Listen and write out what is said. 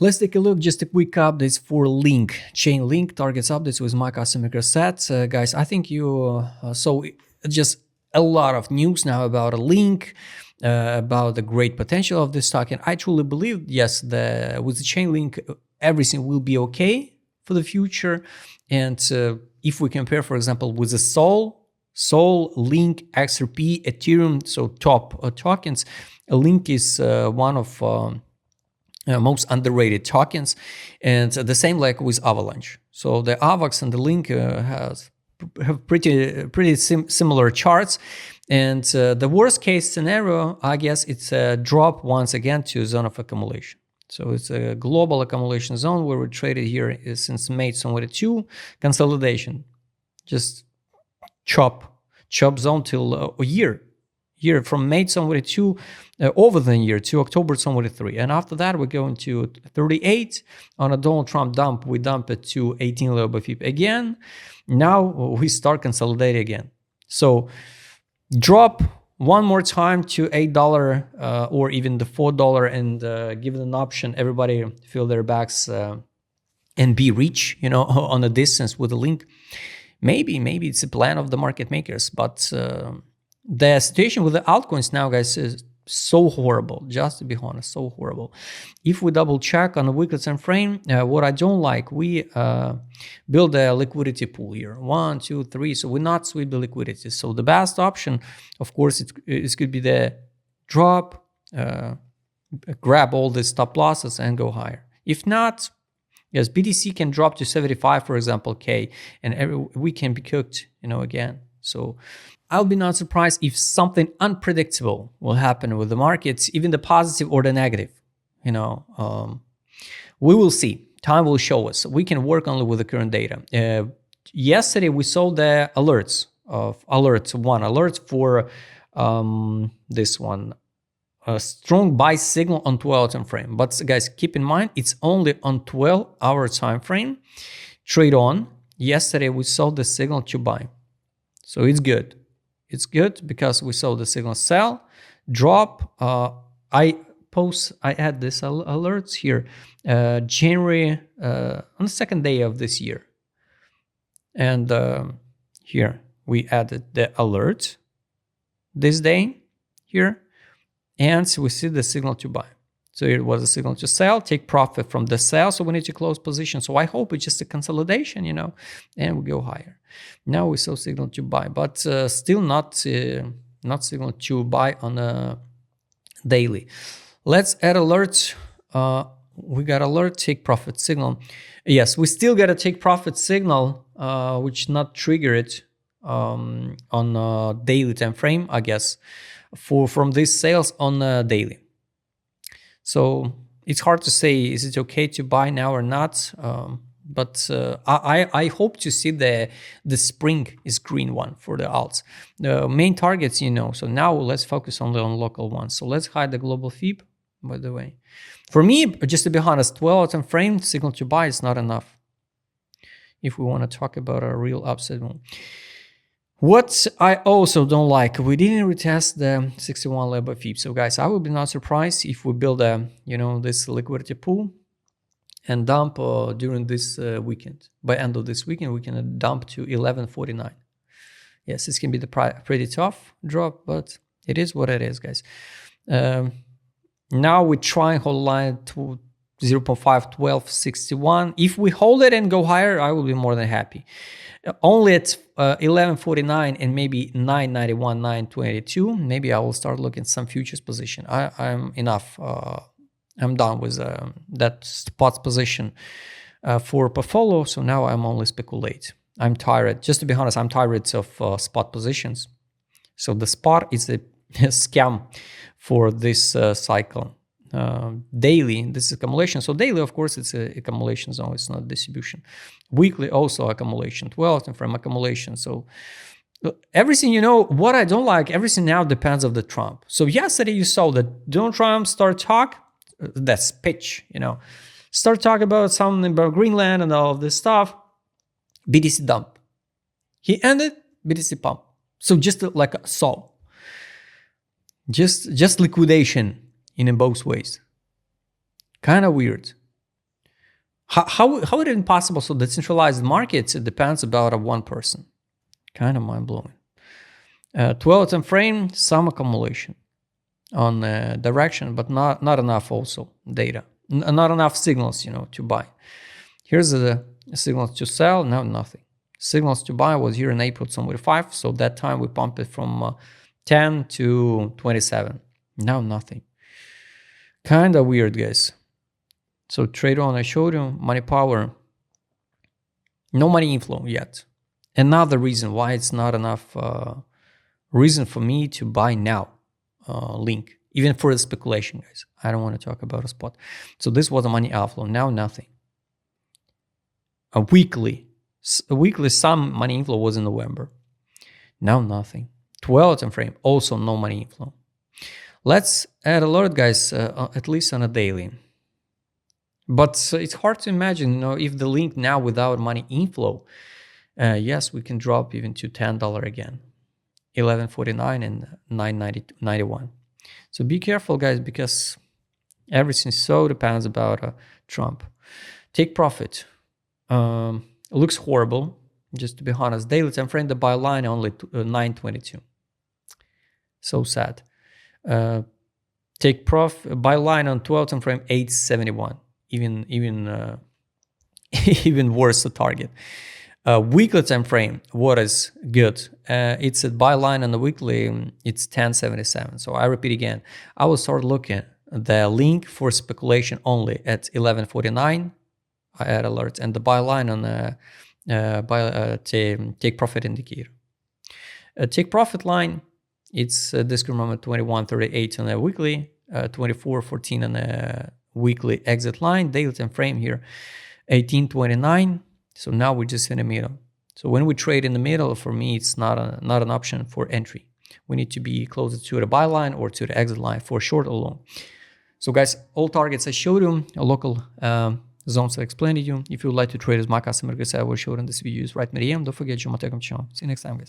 Let's take a look, just a quick updates for Link. Chainlink targets updates with my custom set. Guys, I think you saw just a lot of news now about a Link, about the great potential of this token. I truly believe, yes, with the Chainlink, everything will be okay for the future. And if we compare, for example, with the Sol, Link, XRP, Ethereum, so top tokens, Link is one of most underrated tokens, and the same like with Avalanche. So the AVAX and the Link have pretty similar charts, and the worst case scenario, I guess, it's a drop once again to zone of accumulation. So it's a global accumulation zone where we traded here since May 22, consolidation, just chop zone till a year from May 22 over the year to October 23, and after that we go into 38 on a Donald Trump dump. We dump it to 18 level FIP again. Now we start consolidating again. So drop one more time to $8 or even the $4, and give it an option. Everybody fill their bags and be rich, on a distance with a Link. Maybe it's a plan of the market makers, but the situation with the altcoins now, guys, is so horrible. Just to be honest, so horrible. If we double check on the weekly time frame, what I don't like, we build a liquidity pool here, 1, 2, 3. So we not sweep the liquidity. So the best option, of course, it could be the drop, grab all the stop losses and go higher. If not, yes, BTC can drop to 75, for example, K, and we can be cooked, again. So I'll be not surprised if something unpredictable will happen with the markets, even the positive or the negative. We will see. Time will show us. We can work only with the current data. Yesterday we saw the alerts for this one. A strong buy signal on 12 time frame. But guys, keep in mind, it's only on 12-hour time frame. Trade on. Yesterday we saw the signal to buy. So it's good. It's good because we saw the signal sell, drop. I add this alerts here, January, on the second day of this year. And here we added the alert this day here. And we see the signal to buy. So it was a signal to sell, take profit from the sell. So we need to close position. So I hope it's just a consolidation, and we go higher. Now we saw signal to buy, but still not signal to buy on a daily. Let's add alert. We got alert, take profit signal. Yes, we still got a take profit signal, which not triggered on a daily time frame, I guess, from these sales on daily. So it's hard to say, is it okay to buy now or not? But I hope to see the spring is green one for the alts. The main targets, so now let's focus only on local ones. So let's hide the global FIB, by the way. For me, just to be honest, 12 time frame signal to buy is not enough if we want to talk about a real upside one. What I also don't like, we didn't retest the 61 level FIB. So guys, I would be not surprised if we build a, this liquidity pool and dump during this weekend. By end of this weekend, we can dump to 1149. Yes, this can be the pretty tough drop, but it is what it is, guys. Now we try and hold line to 0.5, 1261. If we hold it and go higher, I will be more than happy. Only at 1149 and maybe 991, 922, maybe I will start looking some futures position. I'm enough. I'm done with that spot position for portfolio. So now I'm only speculate. I'm tired. Just to be honest, I'm tired of spot positions. So the spot is a scam for this cycle. Daily, this is accumulation. So daily, of course, it's a accumulation zone. It's not distribution. Weekly, also accumulation. 12 and from accumulation. So everything, what I don't like, everything now depends on the Trump. So yesterday you saw that Donald Trump start talk. That's pitch, start talking about something about Greenland and all of this stuff. BTC dump. He ended BTC pump. So just like a saw. Just liquidation in both ways. Kind of weird. How it even possible? So decentralized markets, it depends about a one person. Kind of mind blowing. 12 time frame, some accumulation on direction, but not enough also data, not enough signals, to buy. Here's the signals to sell, now nothing. Signals to buy was here in April 25, so that time we pumped it from 10 to 27. Now nothing. Kind of weird, guys. So trade on, I showed you, money power, no money inflow yet. Another reason why it's not enough reason for me to buy now link, even for the speculation, guys. I don't want to talk about a spot. So this was a money outflow, now nothing. A weekly some money inflow was in November. Now nothing. 12 time frame, also no money inflow. Let's add alert, guys, at least on a daily. But it's hard to imagine, if the link now without money inflow, yes, we can drop even to $10 again, 11.49 and 9.91. So be careful, guys, because everything so depends about Trump. Take profit. Looks horrible, just to be honest. Daily time frame, the buy line only 9.22. So sad. Take profit, buy line on 12 time frame 8.71. Even worse, the target. Weekly time frame, what is good? It's a buy line on the weekly, it's 10.77. So I repeat again, I will start looking at the link for speculation only at 11.49. I add alerts, and the buy line on the take profit indicator. Take profit line, it's this moment 21.38 on the weekly, 24.14 on the weekly exit line. Daily time frame here 18.29. So now we're just in the middle. So when we trade in the middle, for me, it's not an option for entry. We need to be closer to the buy line or to the exit line for short or long. So guys, all targets I showed you, local zones I explained to you. If you would like to trade as my customer, guys, I will show in this video. Write me a DM. Don't forget, see you next time, guys.